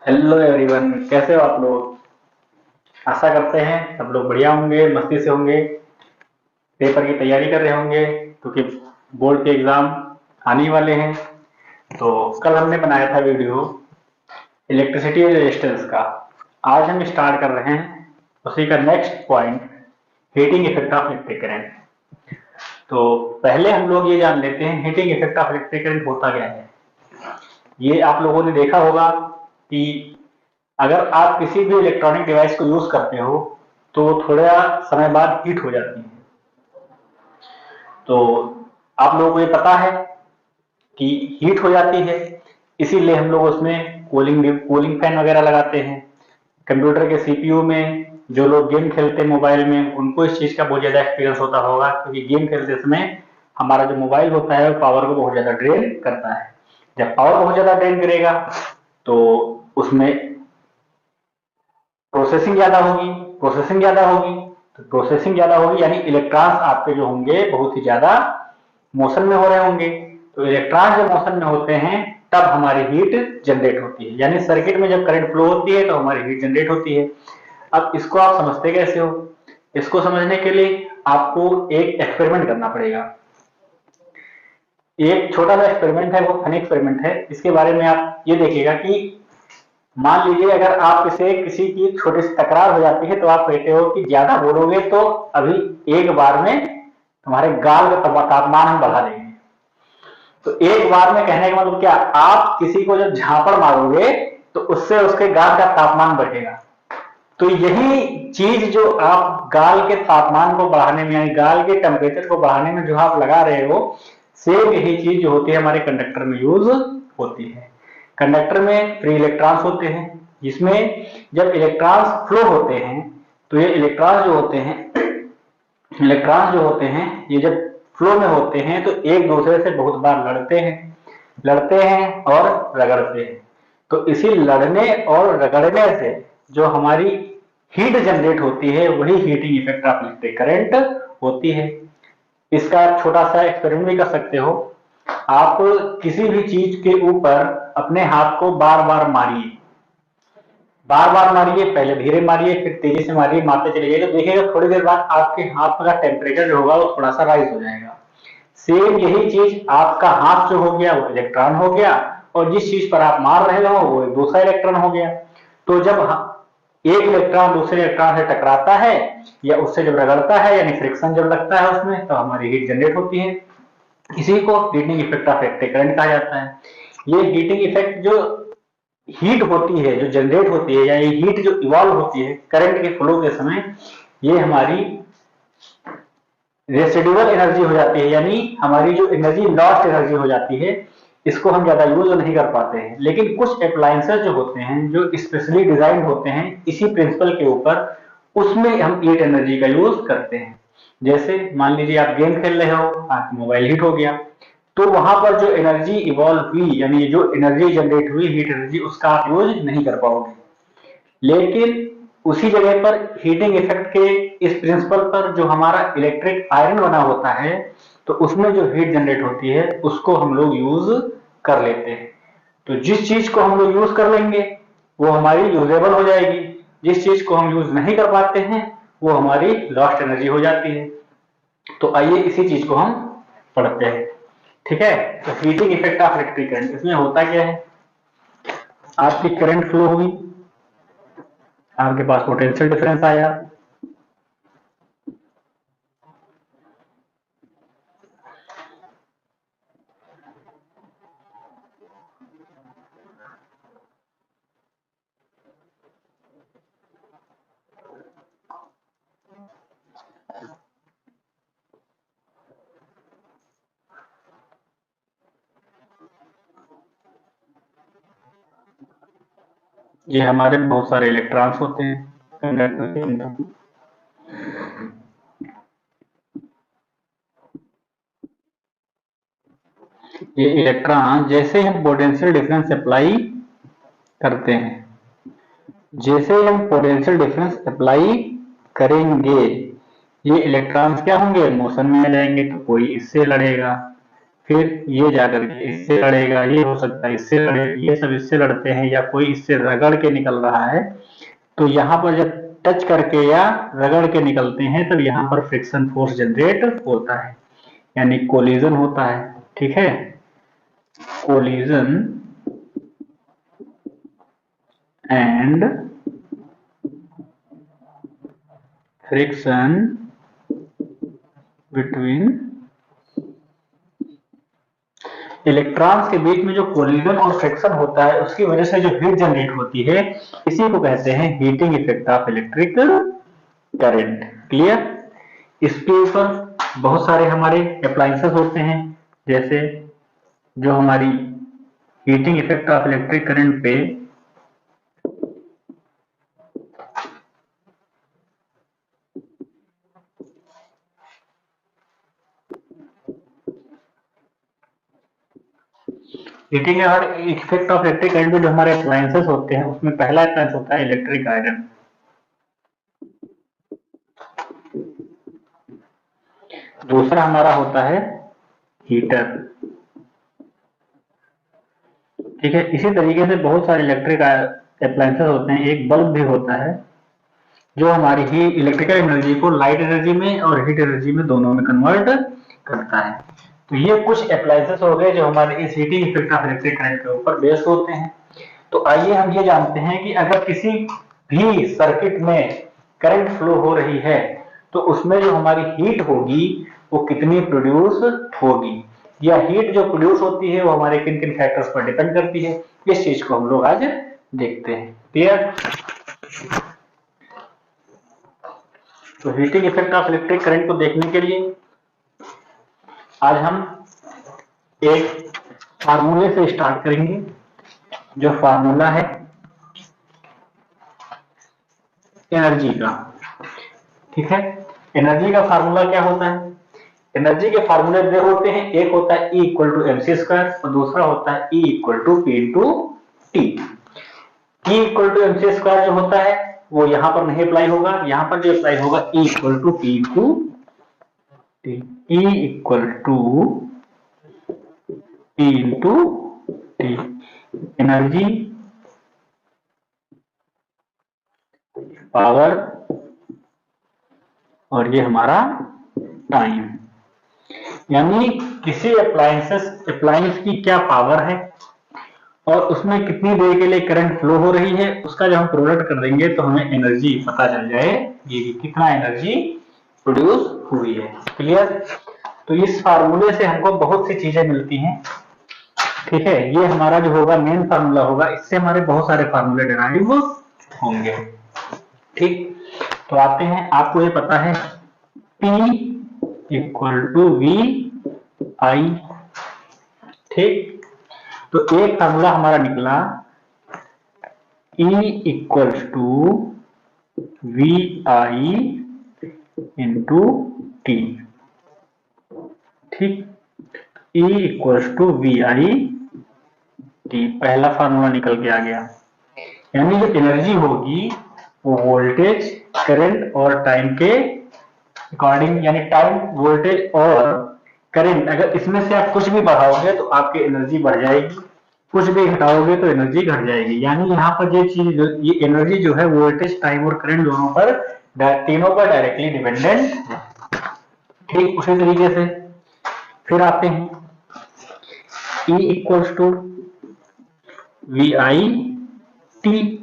Hello everyone, कैसे हो आप लोग। आशा करते हैं सब लोग बढ़िया होंगे, मस्ती से होंगे, पेपर की तैयारी कर रहे होंगे क्योंकि बोर्ड के एग्जाम आने वाले हैं। तो कल हमने बनाया था वीडियो इलेक्ट्रिसिटी रेजिस्टेंस का। आज हम स्टार्ट कर रहे हैं उसी का next point, heating effect of electric current. तो पहले हम लोग ये जान लेते हैं heating effect of electric current होता क्या है। ये आप लोगों ने देखा होगा कि अगर आप किसी भी इलेक्ट्रॉनिक डिवाइस को यूज करते हो तो थोड़ा समय बाद हीट हो जाती है। तो आप लोगों को ये पता है कि हीट हो जाती है, इसीलिए हम लोग उसमें कूलिंग कूलिंग फैन वगैरह लगाते हैं। कंप्यूटर के सीपीयू में जो लोग गेम खेलते हैं मोबाइल में, उनको इस चीज का बहुत ज्यादा एक्सपीरियंस होता होगा क्योंकि गेम खेलते समय हमारा जो मोबाइल होता है वो पावर को बहुत ज्यादा ड्रेन करता है। जब पावर बहुत ज्यादा ड्रेन करेगा तो उसमें प्रोसेसिंग ज्यादा होगी। तो प्रोसेसिंग ज्यादा होगी यानी इलेक्ट्रॉन्स आपके जो होंगे बहुत ही ज्यादा मोशन में हो रहे होंगे। तो इलेक्ट्रॉन जब मोशन में होते हैं तब हमारी हीट जनरेट होती है, यानी सर्किट में जब करंट फ्लो होती है तो हमारी हीट जनरेट होती है। अब इसको आप समझते कैसे हो। इसको समझने के लिए आपको एक एक्सपेरिमेंट करना पड़ेगा। एक छोटा सा एक्सपेरिमेंट है, वो फनी एक्सपेरिमेंट है। इसके बारे में आप ये देखिएगा कि मान लीजिए अगर आप इसे किसी की छोटी सी तकरार हो जाती है तो आप कहते हो कि ज्यादा बोलोगे तो अभी एक बार में तुम्हारे गाल का तापमान हम बढ़ा देंगे। तो एक बार में कहने का मतलब क्या, आप किसी को जब झापड़ मारोगे तो उससे उसके गाल का तापमान बढ़ेगा। तो यही चीज जो आप गाल के तापमान को बढ़ाने में यानी गाल के टेम्परेचर को बढ़ाने में जो आप लगा रहे हो, सेम यही चीज जो होती है हमारे कंडक्टर में यूज होती है। कंडक्टर में फ्री इलेक्ट्रॉन्स होते हैं जिसमें जब इलेक्ट्रॉन्स फ्लो होते हैं तो ये इलेक्ट्रॉन्स जो होते हैं ये जब फ्लो में होते हैं तो एक दूसरे से बहुत बार लड़ते हैं और रगड़ते हैं। तो इसी लड़ने और रगड़ने से जो हमारी हीट जनरेट होती है वही heating effect of electric current होती है। इसका आप छोटा सा एक्सपेरिमेंट भी कर सकते हो। आप किसी भी चीज के ऊपर अपने हाथ को बार बार मारिए, पहले धीरे मारिए फिर तेजी से मारिए, मारते चलिए, तो देखिएगा थोड़ी देर बाद आपके हाथ का टेम्परेचर जो होगा वो थोड़ा सा राइज हो जाएगा। सेम यही चीज आपका हाथ जो हो गया वो इलेक्ट्रॉन हो गया और जिस चीज पर आप मार रहे हो वो एक दूसरा इलेक्ट्रॉन हो गया। तो जब एक इलेक्ट्रॉन दूसरे इलेक्ट्रॉन से टकराता है या उससे जब रगड़ता है यानी फ्रिक्शन जब लगता है उसमें तो हमारी हीट जनरेट होती है। इसी को heating effect of electric current कहा जाता है। ये हीटिंग इफेक्ट जो हीट होती है जो जनरेट होती है या ये हीट जो इवॉल्व होती है करंट के फ्लो के समय, ये हमारी रेसिडुअल एनर्जी हो जाती है, यानी हमारी जो एनर्जी लॉस्ट एनर्जी हो जाती है। इसको हम ज्यादा यूज नहीं कर पाते हैं, लेकिन कुछ अप्लायंसेस जो होते हैं जो स्पेशली डिजाइन होते हैं इसी प्रिंसिपल के ऊपर, उसमें हम हीट एनर्जी का यूज करते हैं। जैसे मान लीजिए आप गेम खेल रहे हो, आपका मोबाइल हीट हो गया, तो वहां पर जो एनर्जी इवॉल्व हुई यानी जो एनर्जी जनरेट हुई हीट एनर्जी, उसका आप यूज नहीं कर पाओगे। लेकिन उसी जगह पर हीटिंग इफेक्ट के इस प्रिंसिपल पर जो हमारा इलेक्ट्रिक आयरन बना होता है तो उसमें जो हीट जनरेट होती है उसको हम लोग यूज कर लेते हैं। तो जिस चीज को हम लोग यूज कर लेंगे वो हमारी यूजेबल हो जाएगी, जिस चीज को हम यूज नहीं कर पाते हैं वो हमारी लॉस्ट एनर्जी हो जाती है। तो आइए इसी चीज को हम पढ़ते हैं। ठीक है, तो heating effect of electric current, इसमें होता क्या है, आपकी करंट फ्लो हुई, आपके पास पोटेंशियल डिफरेंस आया, ये हमारे बहुत सारे इलेक्ट्रॉन्स होते हैं कंडक्टर के अंदर। ये इलेक्ट्रॉन जैसे हम पोटेंशियल डिफरेंस अप्लाई करते हैं, जैसे हम पोटेंशियल डिफरेंस अप्लाई करेंगे ये इलेक्ट्रॉन्स क्या होंगे, मोशन में आ जाएंगे। तो कोई इससे लड़ेगा, फिर ये जाकर के इससे लड़ेगा, ये हो सकता है इससे लड़े, ये सब इससे लड़ते हैं, या कोई इससे रगड़ के निकल रहा है, तो यहाँ पर जब टच करके या रगड़ के निकलते हैं तब यहाँ पर फ्रिक्शन फोर्स जनरेट होता है, यानी कोलिजन होता है। ठीक है, collision and friction between electrons के बीच में जो कोलिजन और फ्रिक्शन होता है उसकी वजह से जो हीट जनरेट होती है, इसी को कहते हैं heating effect of electric current. Clear? इसके ऊपर बहुत सारे हमारे अप्लायंसेस होते हैं, जैसे जो हमारी heating effect of electric current पे heating effect of electric current पे जो हमारे अप्लायंसेस होते हैं उसमें पहला अप्लायंस होता है इलेक्ट्रिक आयरन। दूसरा हमारा होता है हीटर। ठीक है, इसी तरीके से बहुत सारे इलेक्ट्रिक अप्लायंसेस होते हैं। एक बल्ब भी होता है जो हमारी ही इलेक्ट्रिकल एनर्जी को लाइट एनर्जी में और हीट एनर्जी में दोनों में कन्वर्ट करता है। तो ये कुछ अप्लायंसेस हो गए जो हमारे इस heating effect of electric current के ऊपर बेस्ड होते हैं। तो आइए हम ये जानते हैं कि अगर किसी भी सर्किट में करंट फ्लो हो रही है तो उसमें जो हमारी हीट होगी वो कितनी प्रोड्यूस होगी, या हीट जो प्रोड्यूस होती है वो हमारे किन किन फैक्टर्स पर डिपेंड करती है, इस चीज को हम लोग आज देखते हैं। क्लियर? तो heating effect of electric current को देखने के लिए आज हम एक फार्मूले से स्टार्ट करेंगे, जो फार्मूला है एनर्जी का। ठीक है, एनर्जी का फार्मूला क्या होता है? एनर्जी के फार्मूले दो होते हैं, एक होता है E equal to mc square और दूसरा होता है E equal to P into T. E equal to mc square जो होता है वो यहां पर नहीं अप्लाई होगा, यहां पर जो अप्लाई होगा E equal to P into T. E equal to P into T, energy, power, और ये हमारा टाइम। यानी किसी अप्लायंस की क्या पावर है और उसमें कितनी देर के लिए करंट फ्लो हो रही है, उसका जब हम प्रोडक्ट कर देंगे तो हमें एनर्जी पता चल जाएगी कि कितना एनर्जी प्रोड्यूस हुई है। क्लियर? तो इस फार्मूले से हमको बहुत सी चीजें मिलती हैं। ठीक है, ये हमारा जो होगा मेन फार्मूला होगा, इससे हमारे बहुत सारे फार्मूले डिराइव होंगे। ठीक, तो आते हैं, आपको ये पता है P equal to V I. ठीक, तो एक फार्मूला हमारा निकला E equal to V I into T. ठीक, E equal to V I T, पहला फार्मूला निकल के आ गया। यानी जो एनर्जी होगी वो वोल्टेज, करंट और टाइम के अकॉर्डिंग, यानी टाइम, वोल्टेज और करंट, अगर इसमें से आप कुछ भी बढ़ाओगे तो आपकी एनर्जी बढ़ जाएगी, कुछ भी घटाओगे तो एनर्जी घट जाएगी। यानी यहाँ पर ये चीज, ये एनर्जी जो है वोल्टेज, टाइम और करंट दोनों पर, तीनों पर डायरेक्टली डिपेंडेंट है। ठीक, उसी तरीके से फिर आते हैं E equals to V I T.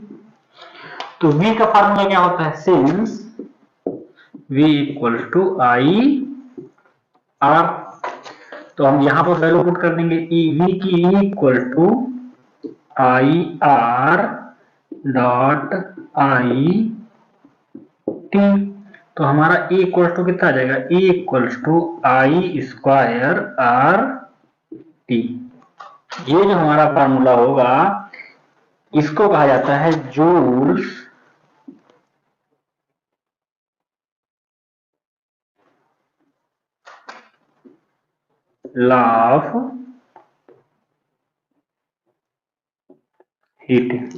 तो V का फार्मूला क्या होता है? Since V equal to I R, तो हम यहां पर वैल्यू पुट कर देंगे V की E equal to I R dot I T. तो हमारा E इक्वल टू कितना आ जाएगा? E equal to I square R T. ये जो हमारा फार्मूला होगा इसको कहा जाता है जूल्स लॉ ऑफ हीटिंग।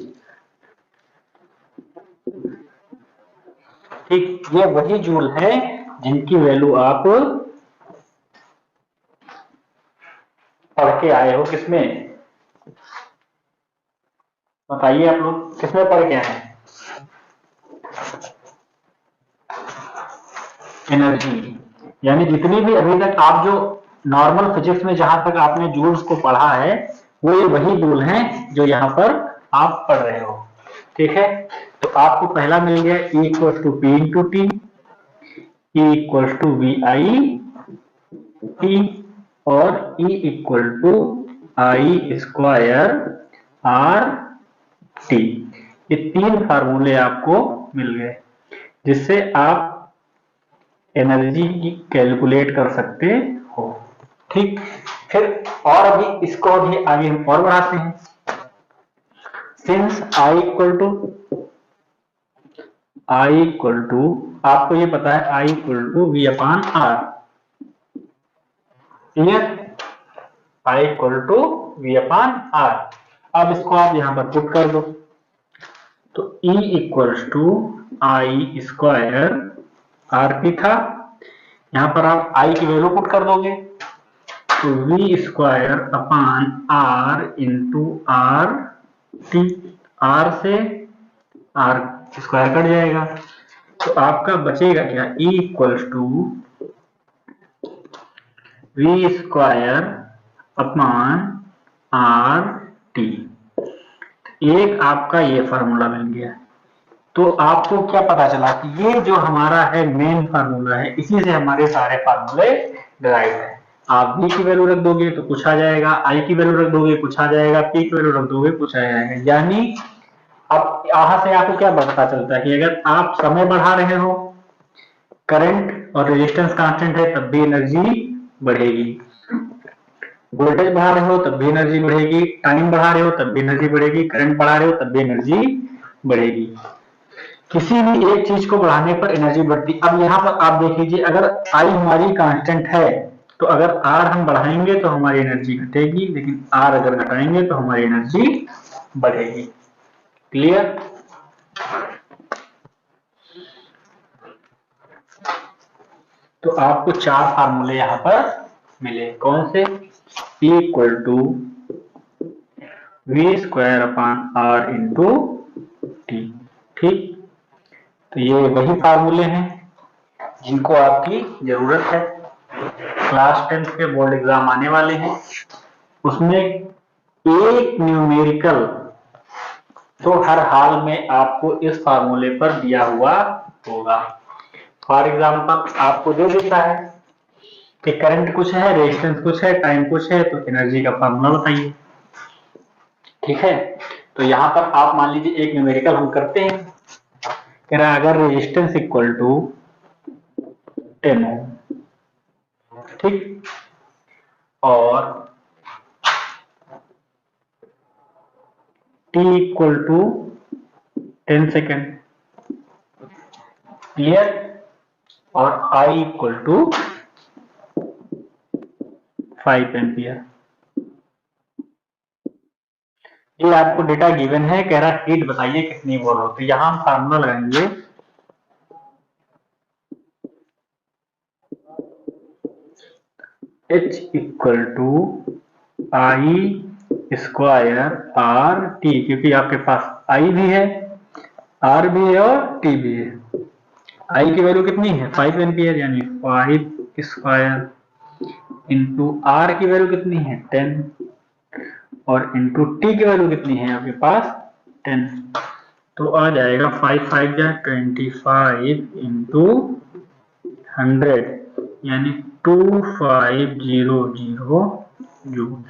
ठीक, ये वही जूल है जिनकी वैल्यू आप के आए हो किसमें, बताइए आप लोग किसमें पढ़ के आए? एनर्जी। यानी जितनी भी अभी तक आप जो नॉर्मल फिजिक्स में जहां तक आपने जूल्स को पढ़ा है, वो ये वही जूल हैं जो यहाँ पर आप पढ़ रहे हो। ठीक है, तो आपको पहला मिल गया E equal to P into T, E equal to V I T, और E equal to I square R T. ये तीन फार्मूले आपको मिल गए जिससे आप एनर्जी की कैलकुलेट कर सकते हो। ठीक, फिर और अभी इसको अभी आगे हम और बढ़ाते हैं। सिंस आई इक्वल टू आपको ये पता है I equal to V upon R, clear, I equal to V upon R. अब इसको आप यहां पर पुट कर दो, तो E equal to I square R P था, यहां पर आप आई की वैल्यू पुट कर दोगे, तो V square upon R into R T, R से आर स्क्वायर कट जाएगा, तो आपका बचेगा क्या, E equal to V square upon R T. एक आपका ये फार्मूला मिल गया। तो आपको क्या पता चला कि ये जो हमारा है मेन फार्मूला है, इसी से हमारे सारे फार्मूले डिराइव है। आप v की वैल्यू रख दोगे तो कुछ आ जाएगा, i की वैल्यू रख दोगे कुछ आ जाएगा, p की वैल्यू रख दोगे कुछ आ जाएगा। यानी अब यहां से आपको क्या पता चलता है कि अगर आप समय बढ़ा रहे हो, करंट और रेजिस्टेंस कांस्टेंट है, तब भी एनर्जी बढ़ेगी, वोल्टेज बढ़ा रहे हो तब भी एनर्जी बढ़ेगी, टाइम बढ़ा रहे हो तब भी एनर्जी बढ़ेगी, करंट बढ़ा रहे हो तब भी एनर्जी बढ़ेगी। किसी भी एक चीज को बढ़ाने पर एनर्जी बढ़ती। अब यहाँ पर आप देख लीजिए, अगर आई हमारी कांस्टेंट है तो अगर आर हम बढ़ाएंगे तो हमारी एनर्जी घटेगी, लेकिन आर अगर घटाएंगे तो हमारी एनर्जी बढ़ेगी। क्लियर? तो आपको चार फार्मूले यहाँ पर मिले, कौन से? E equal to V square upon R into T. ठीक, तो ये वही फार्मूले हैं जिनको आपकी जरूरत है। क्लास 10 के बोर्ड एग्जाम आने वाले हैं, उसमें एक न्यूमेरिकल तो हर हाल में आपको इस फार्मूले पर दिया हुआ होगा। फॉर एग्जाम्पल आपको दे देता है कि करंट कुछ है, रेजिस्टेंस कुछ है, टाइम कुछ है, तो एनर्जी का फार्मूला बताइए। ठीक है, तो यहां पर आप मान लीजिए एक न्यूमेरिकल हम करते हैं, कह रहा है अगर रेजिस्टेंस इक्वल टू 10 ओम, ठीक, और t equal to 10 second, clear, और I इक्वल टू 5 एम्पियर। ये आपको डेटा गिवन है, कह रहा है हीट बताइए कितनी वोल्ट होती है। यहां हम फार्मूला लगाएंगे H equal to I square R T, क्योंकि आपके पास I भी है, R भी है और T भी है। I की वैल्यू कितनी है 5 एम्पियर, यानी 5 स्क्वायर इंटू R की वैल्यू कितनी है 10, और इंटू T की वैल्यू कितनी है आपके पास 10, तो आ जाएगा 5 5 या 25 इंटू 100, यानी 2500 जूल।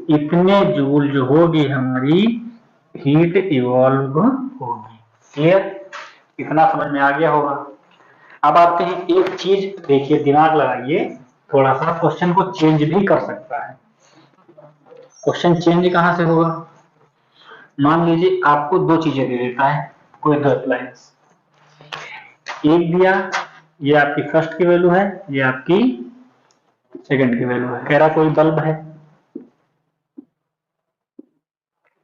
इतने जूल जो होगी हमारी हीट इवॉल्व होगी। क्लियर? इतना समझ में आ गया होगा। अब आते हैं, एक चीज देखिए, दिमाग लगाइए थोड़ा सा, क्वेश्चन को चेंज भी कर सकता है। क्वेश्चन चेंज कहां से होगा? मान लीजिए आपको दो चीजें दे देता है कोई दो अप्लायंस, एक दिया ये आपकी फर्स्ट की वैल्यू है, ये आपकी सेकंड की वैल्यू है, कह रहा कोई बल्ब है,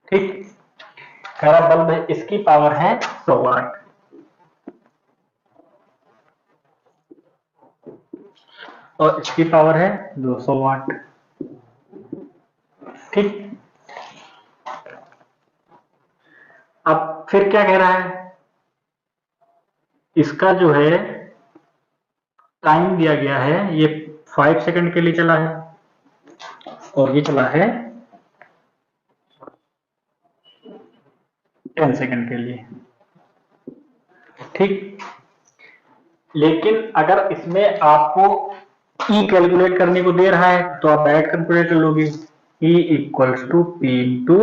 ठीक, कह रहा बल्ब है, इसकी पावर है 100 वाट, और इसकी पावर है 200 वाट। ठीक। अब फिर क्या कह रहा है, इसका जो है टाइम दिया गया है, ये 5 सेकंड के लिए चला है और ये चला है 10 सेकंड के लिए। ठीक। लेकिन अगर इसमें आपको ई कैलकुलेट करने को दे रहा है तो आप डायरेक्ट कैलकुलेट कर लोगे, E equals to P into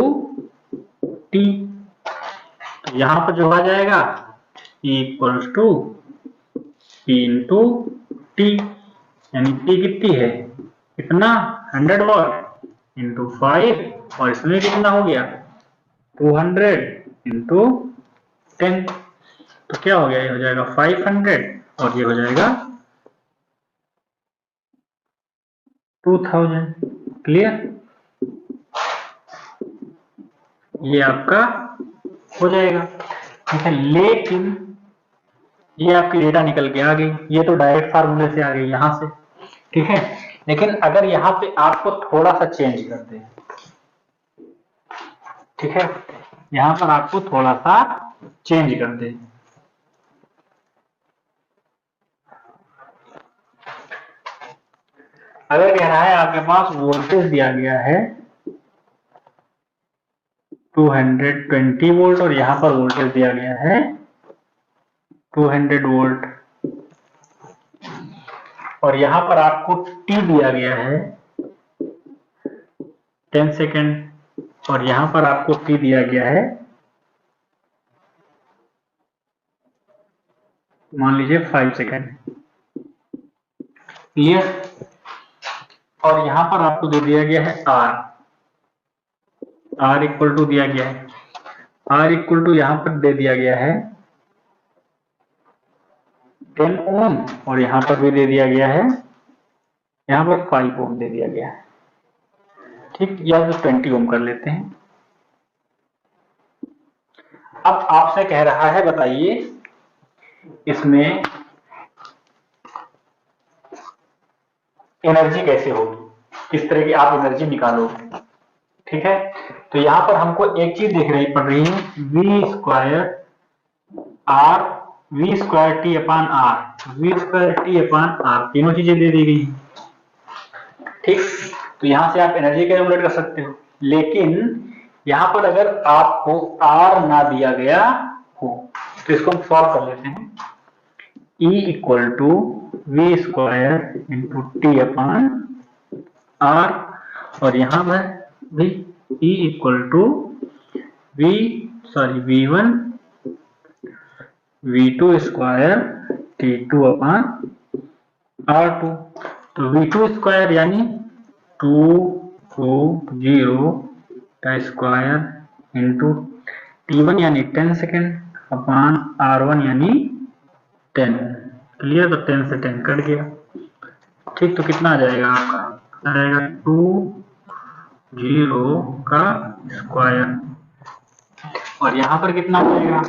T. तो यहां पर जो आ जाएगा E equals to P into T, यानी टी कितनी है, कितना 100 वॉट इंटू 5, और इसमें कितना हो गया 200 इंटू 10। तो क्या हो गया, ये हो जाएगा 500 और ये हो जाएगा 2000। क्लियर, ये आपका हो जाएगा। ठीक है, लेकिन ये आपकी डेटा निकल के आ गई, ये तो डायरेक्ट फार्मूले से आ गई यहां से। ठीक है, लेकिन अगर यहां पे आपको थोड़ा सा चेंज कर दें, ठीक है, यहां पर आपको थोड़ा सा चेंज कर दें, अगर कह रहा है आपके पास वोल्टेज दिया गया है 220 वोल्ट और यहां पर वोल्टेज दिया गया है 200 वोल्ट, और यहां पर आपको टी दिया गया है 10 सेकेंड और यहां पर आपको टी दिया गया है मान लीजिए 5 सेकेंड। क्लियर, और यहां पर आपको दे दिया गया है आर इक्वल टू दिया गया है, आर इक्वल टू यहां पर दे दिया गया है 10 ओम और यहां पर भी दे दिया गया है, यहां पर 5 ओम दे दिया गया है। ठीक, या तो 20 ओम कर लेते हैं। अब आपसे कह रहा है बताइए इसमें एनर्जी कैसे होगी, किस तरह की आप एनर्जी निकालोगे। ठीक है, तो यहां पर हमको एक चीज देखनी पड़ रही है, V square T upon R, V square T upon R, तीनों चीजें दे दी गई। ठीक, तो यहां से आप एनर्जी कैलकुलेट कर सकते हो, लेकिन यहां पर अगर आपको आर ना दिया गया हो तो इसको हम सॉल्व कर लेते हैं। E equal to V square into T upon R, और यहां पर भी E equal to V1 V2 square T2 upon R2। तो V2 स्क्वायर यानी 220 का स्क्वायर इंटू T1 यानी 10 सेकेंड अपान R1 यानी 10। क्लियर, तो 10 से 10 कट गया। ठीक, तो कितना आ जाएगा आपका, आ जाएगा 20 का स्क्वायर, और यहां पर कितना आ जाएगा,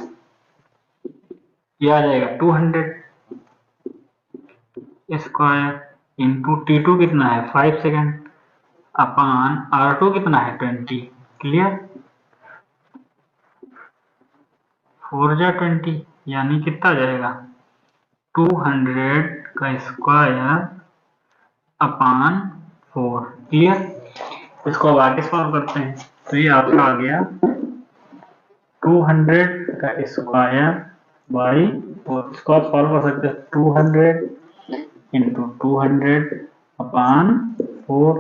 ये आ जाएगा 200 स्क्वायर इंटू T2 कितना है 5 सेकेंड अपान R2 कितना है 20। क्लियर, 4 जा 20 यानी कितना आ जाएगा 200 का स्क्वायर अपान 4। क्लियर, इसको अब आगे सॉल्व करते हैं, तो ये आपका आ गया 200 का स्क्वायर बाई 4, इसको आप सॉल्व कर सकते हैं 200 इंटू 200 अपान 4,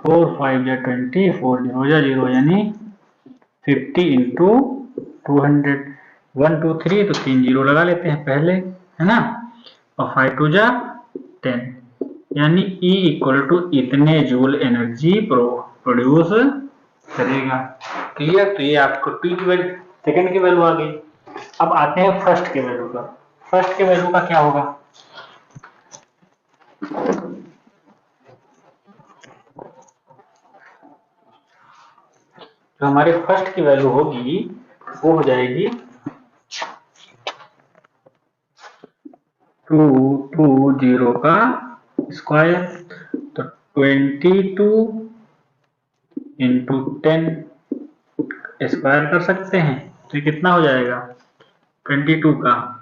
4 5 या 20, 4 0 या 0 यानी 50 इंटू 200, 1 2 3 तो 3 जीरो लगा लेते हैं पहले, है ना, और 5 2 जा 10, यानी E इक्वल टू इतने जूल एनर्जी प्रोड्यूस करेगा। क्लियर, तो ये आपको टी की वैल्यू, सेकंड की वैल्यू आ गई। अब आते हैं फर्स्ट के वैल्यू का। फर्स्ट के वैल्यू का क्या होगा, जो हमारे फर्स्ट की वैल्यू होगी वो हो जाएगी 220 का स्क्वायर, तो 22 इंटू 10 स्क्वायर कर सकते हैं, तो कितना हो जाएगा 22 का,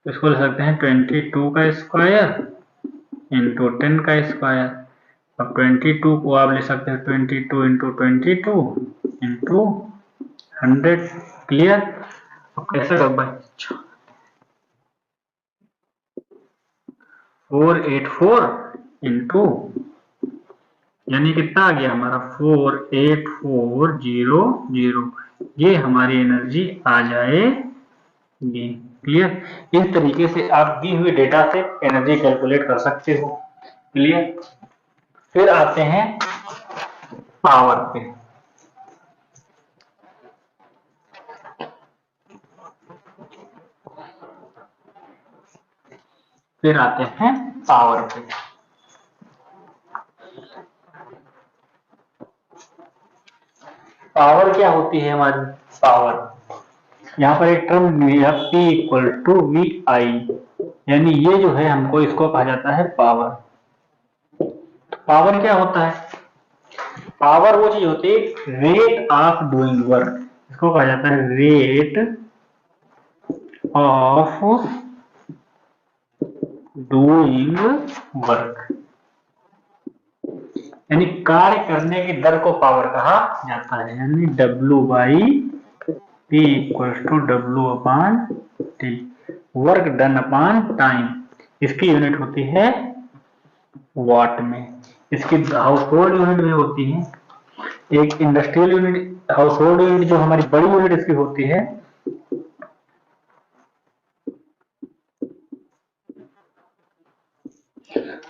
इसको लिख सकते हैं 22 का स्क्वायर इंटू 10 का स्क्वायर। अब 22 को आप लिख सकते हैं 22 इंटू 22 इंटू 100। क्लियर? अब कैसे कर भाई, 484 इंटू, यानी कितना आ गया हमारा 48400, ये हमारी एनर्जी आ जाएगी। क्लियर? इस तरीके से आप दी हुई डेटा से एनर्जी कैलकुलेट कर सकते हो। क्लियर? फिर आते हैं पावर पे। फिर आते हैं पावर पे। पावर क्या होती है हमारी? पावर, यहाँ पर एक टर्म दिया P इक्वल टू वी आई, यानी ये जो है हमको इसको कहा जाता है पावर। तो पावर क्या होता है? पावर वो चीज होती है रेट ऑफ डूइंग वर्क, इसको कहा जाता है रेट ऑफ डूइंग वर्क, यानी कार्य करने की दर को पावर कहा जाता है। यानी W by P equal to W upon T, work done upon time. इसकी यूनिट होती है वाट में, इसकी हाउस होल्ड यूनिट भी होती है। एक industrial unit, house hold unit जो हमारी बड़ी यूनिट इसकी होती है,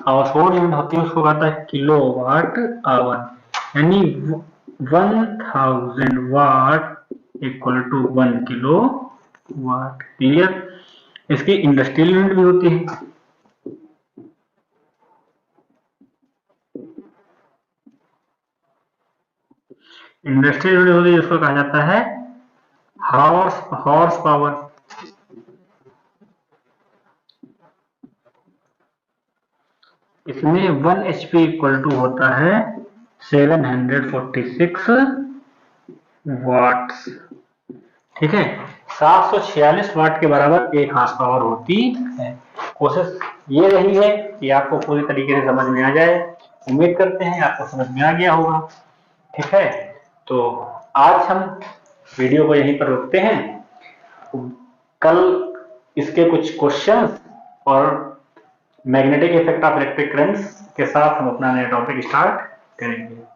हाउस होल्ड यूनिट होती है, उसको कहता है किलोवाट आवर, यानी 1000 watt equal to 1 kilo watt. Clear? इसकी इंडस्ट्रियल यूनिट भी होती है, इंडस्ट्रियल यूनिट होती है जिसको कहा जाता है हॉर्स पावर। इसमें 1 HP इक्वल टू होता है 746 वाट्स। ठीक है, 746 वाट के बराबर 1 हॉर्स पावर होती है। कोशिश ये रही है कि आपको पूरी तरीके से समझ में आ जाए। उम्मीद करते हैं आपको समझ में आ गया होगा। ठीक है, तो आज हम वीडियो को यहीं पर रोकते हैं। कल इसके कुछ क्वेश्चंस और magnetic effect of electric currents के साथ हम अपना नया टॉपिक स्टार्ट करेंगे।